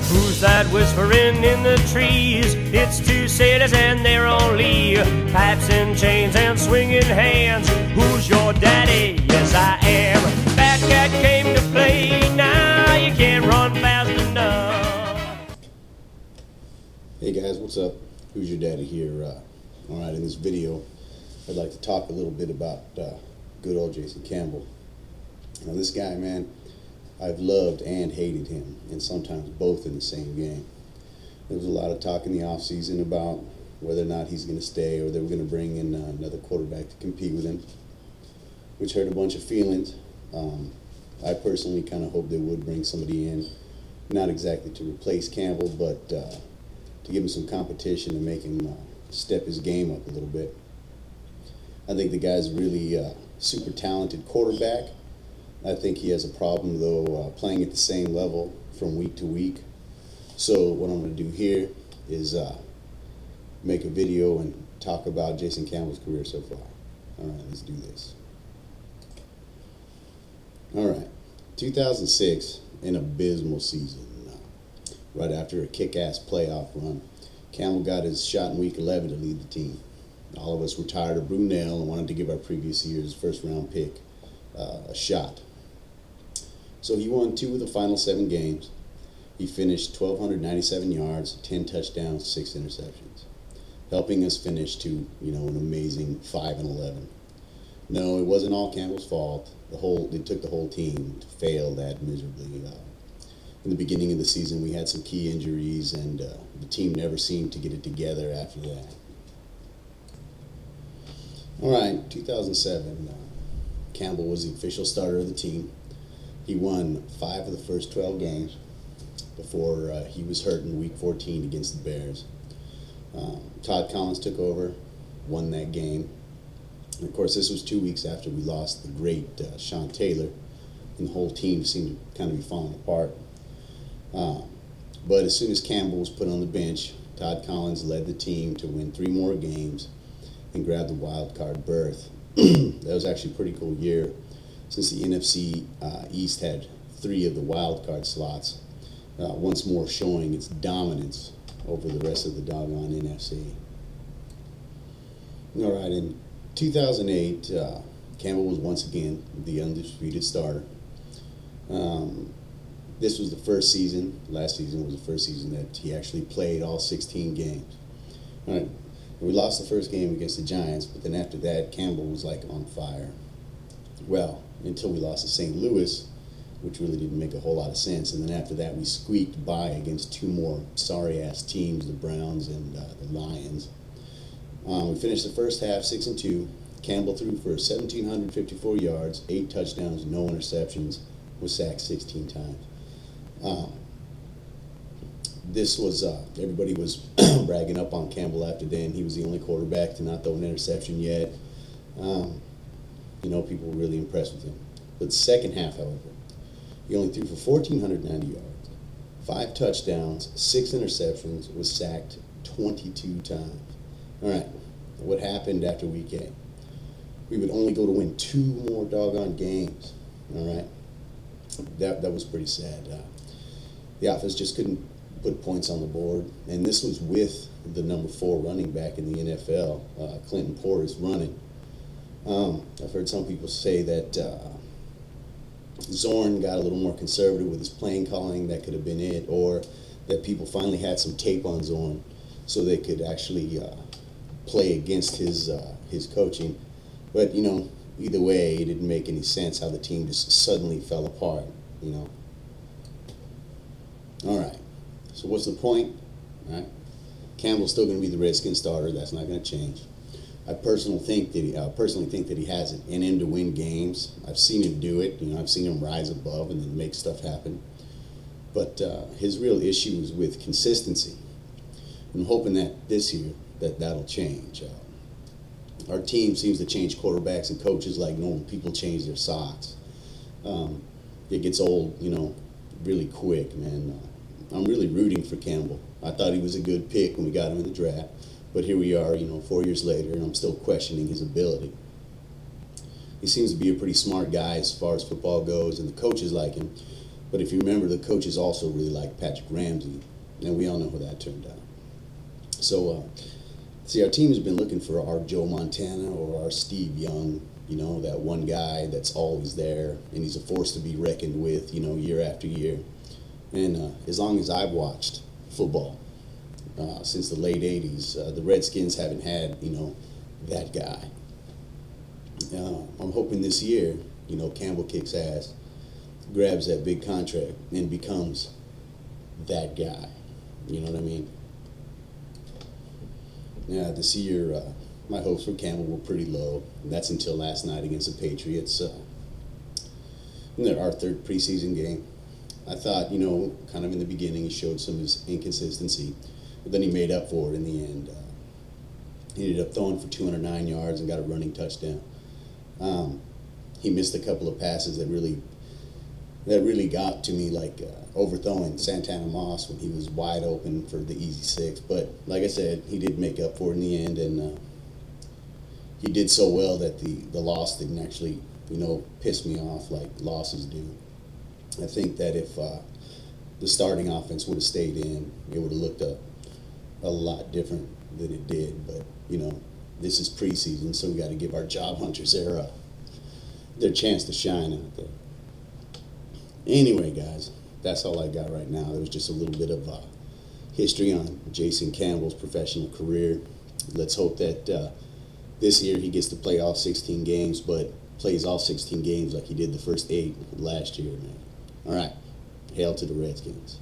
Who's that whispering in the trees? It's two sailors and they're on lee. Pipes and chains and swinging hands. Who's your daddy? Yes, I am. Fat cat came to play. Now you can't run fast enough. Hey guys, what's up? Who's your daddy here? Alright, in this video, I'd like to talk a little bit about good old Jason Campbell. Now this guy, man, I've loved and hated him, and sometimes both in the same game. There was a lot of talk in the offseason about whether or not he's going to stay or they were going to bring in another quarterback to compete with him, which hurt a bunch of feelings. I personally kind of hope they would bring somebody in, not exactly to replace Campbell, but to give him some competition and make him step his game up a little bit. I think the guy's really super talented quarterback. I think he has a problem, though, playing at the same level from week to week. So what I'm going to do here is make a video and talk about Jason Campbell's career so far. All right, let's do this. All right, 2006, an abysmal season. Right after a kick-ass playoff run, Campbell got his shot in week 11 to lead the team. All of us were tired of Brunel and wanted to give our previous year's first-round pick a shot. So he won 2 of the final 7 games. He finished 1,297 yards, 10 touchdowns, 6 interceptions, helping us finish to, an amazing 5-11. No, it wasn't all Campbell's fault. It took the whole team to fail that miserably. In the beginning of the season, we had some key injuries, and the team never seemed to get it together after that. All right, 2007, Campbell was the official starter of the team. He won 5 of the first 12 games before he was hurt in week 14 against the Bears. Todd Collins took over, won that game. And of course, this was 2 weeks after we lost the great Sean Taylor, and the whole team seemed to kind of be falling apart. But as soon as Campbell was put on the bench, Todd Collins led the team to win 3 more games and grab the wild card berth. That was actually a pretty cool year, since the NFC East had 3 of the wild card slots, once more showing its dominance over the rest of the doggone NFC. All right, in 2008, Campbell was once again the undisputed starter. This was the first season, last season was the first season that he actually played all 16 games. All right, we lost the first game against the Giants, but then after that, Campbell was like on fire. Well, until we lost to St. Louis, which really didn't make a whole lot of sense. And then after that, we squeaked by against 2 more sorry-ass teams, the Browns and the Lions. We finished the first half 6-2. Campbell threw for 1,754 yards, 8 touchdowns, no interceptions, was sacked 16 times. This was, everybody was bragging up on Campbell after then. He was the only quarterback to not throw an interception yet. People were really impressed with him. But the second half, however, he only threw for 1,490 yards, 5 touchdowns, 6 interceptions, was sacked 22 times. All right, what happened after week 8? We would only go to win 2 more doggone games. All right, that was pretty sad. The offense just couldn't put points on the board, and this was with the number 4 running back in the NFL, Clinton Portis, running. I've heard some people say that Zorn got a little more conservative with his playing calling. That could have been it, or that people finally had some tape on Zorn so they could actually play against his coaching. But either way, it didn't make any sense how the team just suddenly fell apart. All right. So what's the point? All right. Campbell's still going to be the Redskin starter. That's not going to change. I personally think that he has it in him to win games. I've seen him do it. I've seen him rise above and then make stuff happen. But his real issue is with consistency. I'm hoping that this year that'll change. Our team seems to change quarterbacks and coaches like normal people change their socks. It gets old, really quick, man. I'm really rooting for Campbell. I thought he was a good pick when we got him in the draft, but here we are, 4 years later, and I'm still questioning his ability. He seems to be a pretty smart guy as far as football goes, and the coaches like him. But if you remember, the coaches also really liked Patrick Ramsey, and we all know how that turned out. So, see, our team has been looking for our Joe Montana or our Steve Young, you know, that one guy that's always there, and he's a force to be reckoned with, you know, year after year. And as long as I've watched football, since the late 80s, the Redskins haven't had, you know, that guy. I'm hoping this year, you know, Campbell kicks ass, grabs that big contract, and becomes that guy. You know what I mean? Yeah, this year, my hopes for Campbell were pretty low. And that's until last night against the Patriots. In our third preseason game. I thought, you know, kind of in the beginning he showed some of his inconsistency, but then he made up for it in the end. He ended up throwing for 209 yards and got a running touchdown. He missed a couple of passes that really got to me, like overthrowing Santana Moss when he was wide open for the easy six. But like I said, he did make up for it in the end, and he did so well that the loss didn't actually, you know, piss me off like losses do. I think that if the starting offense would have stayed in, it would have looked a lot different than it did. But, you know, this is preseason, so we got to give our job hunters their chance to shine out there. Anyway, guys, that's all I got right now. There was just a little bit of history on Jason Campbell's professional career. Let's hope that this year he gets to play all 16 games, but plays all 16 games like he did the first 8 last year, man. All right, hail to the Redskins.